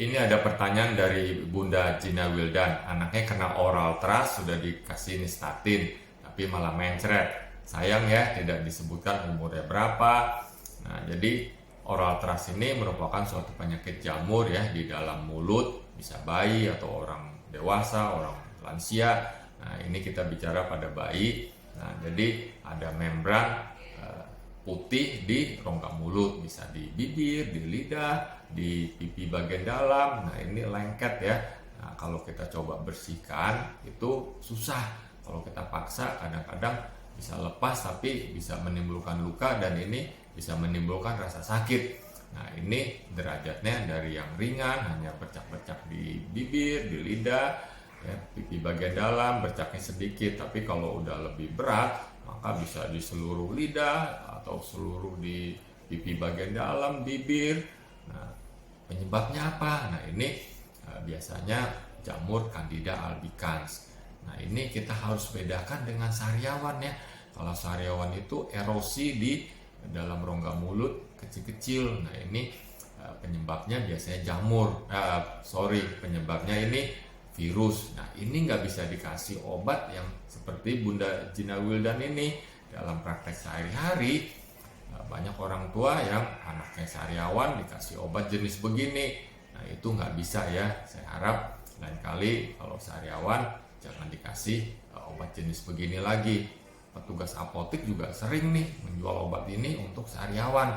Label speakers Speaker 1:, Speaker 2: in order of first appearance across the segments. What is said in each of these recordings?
Speaker 1: Ini ada pertanyaan dari Bunda Gina Wildan. Anaknya kena oral trust, sudah dikasih nystatin, tapi malah mencret. Sayang ya, tidak disebutkan umurnya berapa. Nah, jadi oral trust ini merupakan suatu penyakit jamur ya di dalam mulut, bisa bayi atau orang dewasa, orang lansia. Nah, ini kita bicara pada bayi. Nah, jadi ada membran putih di rongga mulut, bisa di bibir, di lidah, di pipi bagian dalam. Nah, ini lengket ya. Nah, kalau kita coba bersihkan itu susah. Kalau kita paksa kadang-kadang bisa lepas, tapi bisa menimbulkan luka dan ini bisa menimbulkan rasa sakit. Nah, ini derajatnya dari yang ringan, hanya bercak-bercak di bibir, di lidah, ya, pipi bagian dalam, bercaknya sedikit. Tapi kalau udah lebih berat, maka bisa di seluruh lidah atau seluruh di pipi bagian dalam, bibir. Nah, penyebabnya apa? Nah, ini biasanya jamur Candida albicans. Nah, ini kita harus bedakan dengan sariawan ya. Kalau sariawan itu erosi di dalam rongga mulut kecil-kecil. Nah, ini penyebabnya biasanya jamur. Penyebabnya ini virus. Nah, ini nggak bisa dikasih obat yang seperti Bunda Gina Wildan ini. Dalam praktek sehari-hari, banyak orang tua yang anaknya sariawan dikasih obat jenis begini. Nah, itu nggak bisa ya. Saya harap lain kali kalau sariawan jangan dikasih obat jenis begini lagi. Petugas apotek juga sering nih menjual obat ini untuk sariawan.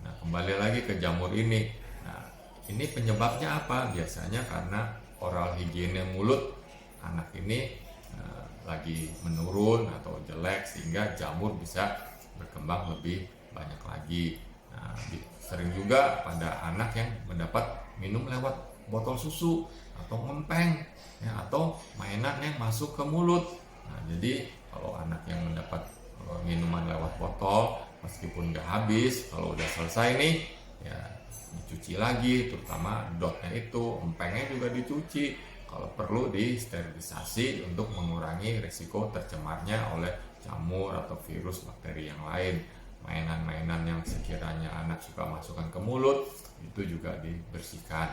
Speaker 1: Nah, kembali lagi ke jamur ini. Nah, ini penyebabnya apa? Biasanya karena oral higiene mulut anak ini lagi menurun atau jelek, sehingga jamur bisa berkembang lebih banyak lagi. Nah, sering juga pada anak yang mendapat minum lewat botol susu atau ngempeng ya, atau mainan yang masuk ke mulut. Nah, jadi kalau anak yang mendapat minuman lewat botol, meskipun nggak habis, kalau udah selesai nih ya dicuci lagi, terutama dotnya itu, empengnya juga dicuci. Kalau perlu disterilisasi untuk mengurangi risiko tercemarnya oleh jamur atau virus bakteri yang lain. Mainan-mainan yang sekiranya anak suka masukkan ke mulut itu juga dibersihkan.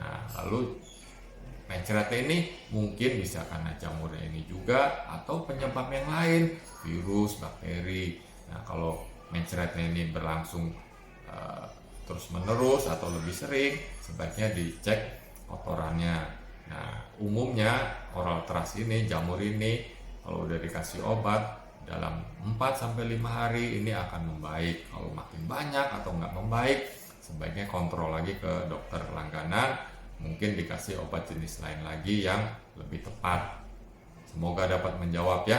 Speaker 1: Nah, lalu mencretnya ini mungkin bisa karena jamurnya ini juga, atau penyebab yang lain, virus, bakteri. Nah, kalau mencretnya ini berlangsung terus menerus atau lebih sering, sebaiknya dicek kotorannya. Nah, umumnya oral trust ini, jamur ini, kalau udah dikasih obat dalam 4-5 hari ini akan membaik. Kalau makin banyak atau nggak membaik, sebaiknya kontrol lagi ke dokter langganan, mungkin dikasih obat jenis lain lagi yang lebih tepat. Semoga dapat menjawab ya.